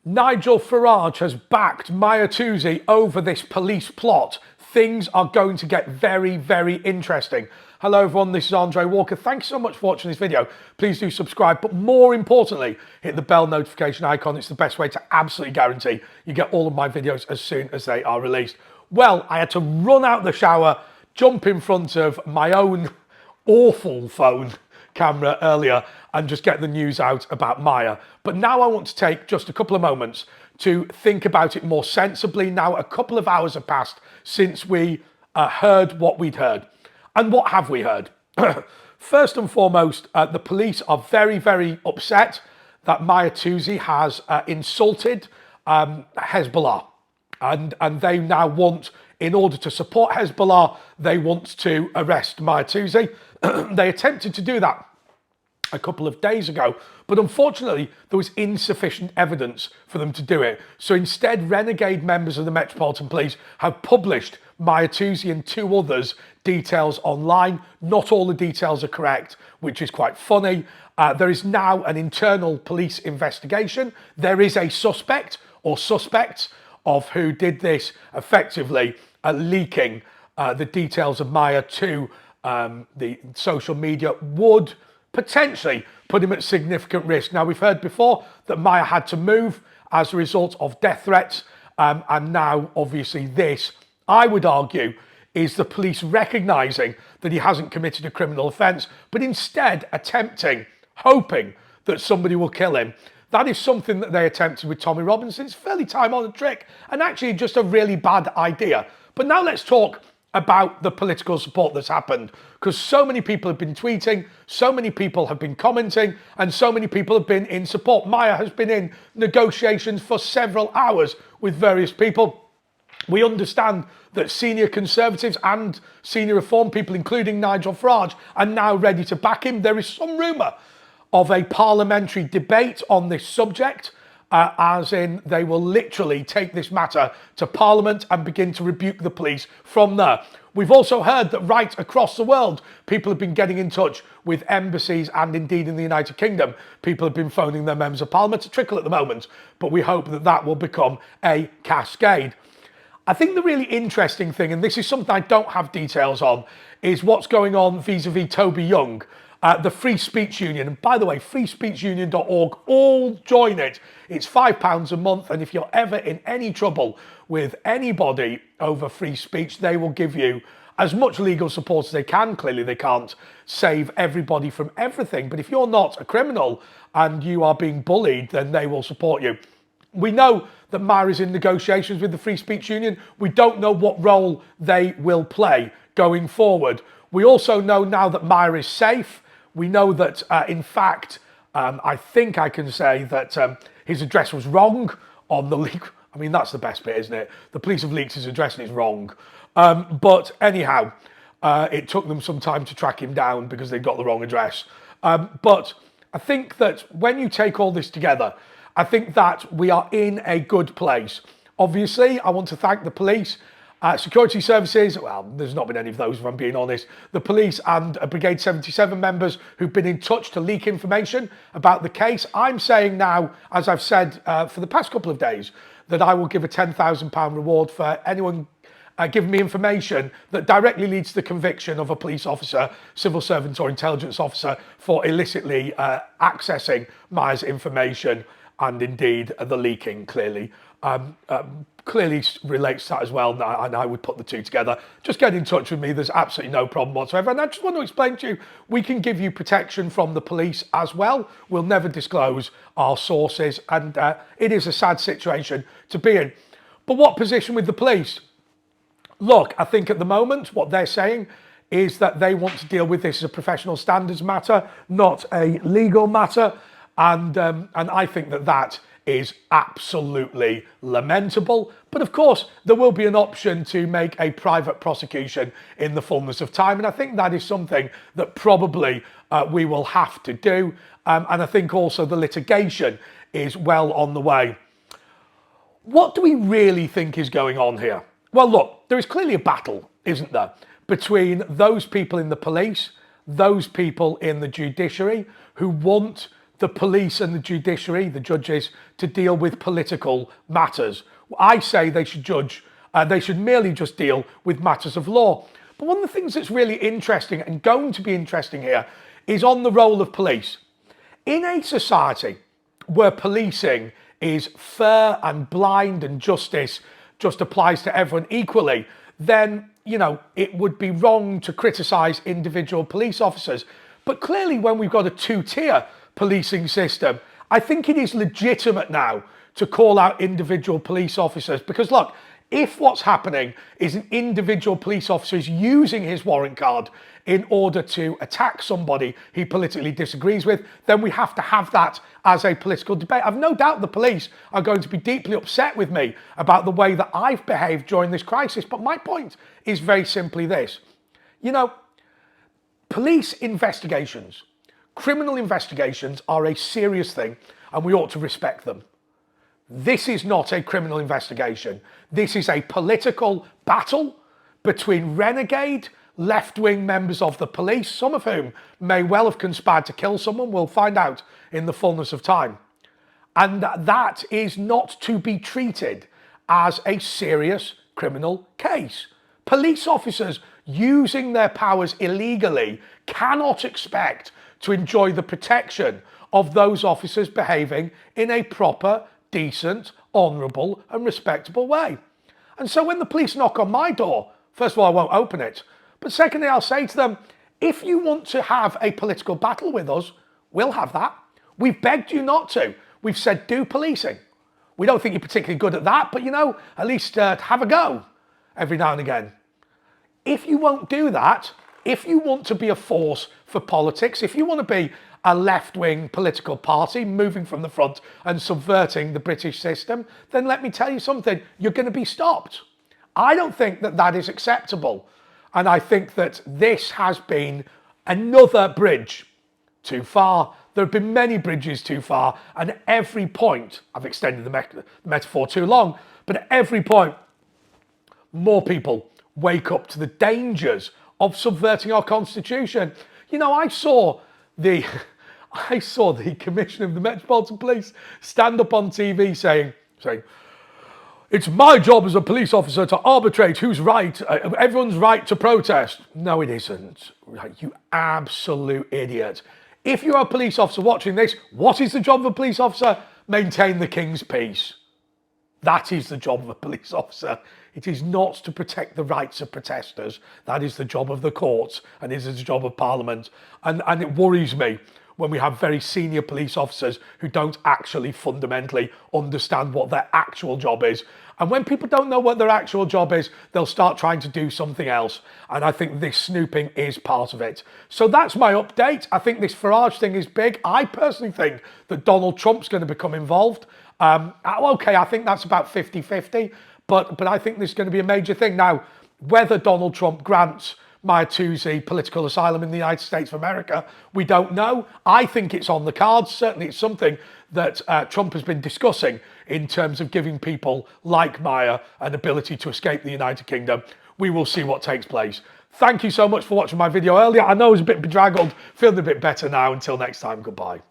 Nigel Farage has backed Mahyar Tousi over this police plot. Things are going to get very, very interesting. Hello everyone, this is Andre Walker. Thanks so much for watching this video. Please do subscribe, but more importantly, hit the bell notification icon. It's the best way to absolutely guarantee you get all of my videos as soon as they are released. Well, I had to run out the shower, jump in front of my own awful phone camera earlier and just get the news out about Mahyar. But now I want to take just a couple of moments to think about it more sensibly. Now a couple of hours have passed since we heard what we'd heard. And what have we heard? First and foremost, the police are very, very upset that Mahyar Tousi has insulted Hezbollah. And they now want, in order to support Hezbollah, they want to arrest Mahyar Tousi. They attempted to do that a couple of days ago, but unfortunately there was insufficient evidence for them to do it. So instead, renegade members of the Metropolitan Police have published Mahyar Tousi and two others' details online. Not all the details are correct, which is quite funny. There is now an internal police investigation. There is a suspect or suspects of who did this, effectively leaking the details of Mahyar to the social media, would potentially put him at significant risk. Now, we've heard before that Mahyar had to move as a result of death threats, and now obviously this, I would argue, is the police recognising that he hasn't committed a criminal offence, but instead attempting, hoping that somebody will kill him. That is something that they attempted with Tommy Robinson. It's a fairly time-honoured trick and actually just a really bad idea. But now let's talk about the political support that's happened, because so many people have been tweeting, so many people have been commenting, and so many people have been in support. Mahyar has been in negotiations for several hours with various people. We understand that senior Conservatives and senior Reform people, including Nigel Farage, are now ready to back him. There is some rumour of a parliamentary debate on this subject, as in they will literally take this matter to Parliament and begin to rebuke the police from there. We've also heard that right across the world, people have been getting in touch with embassies, and indeed in the United Kingdom, people have been phoning their members of Parliament. To trickle at the moment, but we hope that that will become a cascade. I think the really interesting thing, and this is something I don't have details on, is what's going on vis-a-vis Toby Young, the Free Speech Union. And by the way, freespeechunion.org, all join it. It's £5 a month, and if you're ever in any trouble with anybody over free speech, they will give you as much legal support as they can. Clearly they can't save everybody from everything, but if you're not a criminal and you are being bullied, then they will support you. We know that Mahyar is in negotiations with the Free Speech Union. We don't know what role they will play going forward. We also know now that Mahyar is safe. We know that, in fact, I think I can say that his address was wrong on the leak. I mean, that's the best bit, isn't it? The police have leaked his address and it's wrong. But anyhow, it took them some time to track him down because they got the wrong address. But I think that when you take all this together, I think that we are in a good place. Obviously, I want to thank the police, security services. Well, there's not been any of those, if I'm being honest. The police and Brigade 77 members who've been in touch to leak information about the case. I'm saying now, as I've said for the past couple of days, that I will give a £10,000 reward for anyone giving me information that directly leads to the conviction of a police officer, civil servant or intelligence officer for illicitly accessing Mahyar's information, and indeed the leaking clearly relates to that as well, and I would put the two together. Just get in touch with me. There's absolutely no problem whatsoever. And I just want to explain to you, we can give you protection from the police as well. We'll never disclose our sources, and it is a sad situation to be in. But what position with the police? Look, I think at the moment what they're saying is that they want to deal with this as a professional standards matter, not a legal matter. And I think that that is absolutely lamentable. But of course, there will be an option to make a private prosecution in the fullness of time. And I think that is something that probably we will have to do. And I think also the litigation is well on the way. What do we really think is going on here? Well, look, there is clearly a battle, isn't there, between those people in the police, those people in the judiciary who want the police and the judiciary, the judges, to deal with political matters. I say they should merely just deal with matters of law. But one of the things that's really interesting and going to be interesting here is on the role of police. In a society where policing is fair and blind and justice just applies to everyone equally, then, it would be wrong to criticise individual police officers. But clearly when we've got a two-tier policing system, I think it is legitimate now to call out individual police officers. Because look, if what's happening is an individual police officer is using his warrant card in order to attack somebody he politically disagrees with, then we have to have that as a political debate. I've no doubt the police are going to be deeply upset with me about the way that I've behaved during this crisis. But my point is very simply this. Police investigations, criminal investigations are a serious thing and we ought to respect them. This is not a criminal investigation. This is a political battle between renegade left-wing members of the police, some of whom may well have conspired to kill someone. We'll find out in the fullness of time. And that is not to be treated as a serious criminal case. Police officers using their powers illegally cannot expect to enjoy the protection of those officers behaving in a proper, decent, honourable and respectable way. And so when the police knock on my door, first of all, I won't open it. But secondly, I'll say to them, if you want to have a political battle with us, we'll have that. We've begged you not to. We've said do policing. We don't think you're particularly good at that, but at least have a go every now and again. If you won't do that, if you want to be a force for politics, if you want to be a left-wing political party moving from the front and subverting the British system, then let me tell you something, you're going to be stopped. I don't think that that is acceptable. And I think that this has been another bridge too far. There have been many bridges too far, and at every point, I've extended the metaphor too long, but at every point, more people wake up to the dangers of subverting our constitution. I saw the Commissioner of the Metropolitan Police stand up on TV saying, it's my job as a police officer to arbitrate who's right, everyone's right to protest. No, it isn't. You absolute idiot. If you're a police officer watching this, what is the job of a police officer? Maintain the king's peace. That is the job of a police officer. It is not to protect the rights of protesters. That is the job of the courts and it is the job of Parliament. And it worries me when we have very senior police officers who don't actually fundamentally understand what their actual job is. And when people don't know what their actual job is, they'll start trying to do something else. And I think this snooping is part of it. So that's my update. I think this Farage thing is big. I personally think that Donald Trump's going to become involved. Okay, I think that's about 50-50. But I think this is going to be a major thing. Now, whether Donald Trump grants Mahyar Tousi political asylum in the United States of America, we don't know. I think it's on the cards. Certainly it's something that Trump has been discussing in terms of giving people like Mahyar an ability to escape the United Kingdom. We will see what takes place. Thank you so much for watching my video earlier. I know it was a bit bedraggled, feeling a bit better now. Until next time, goodbye.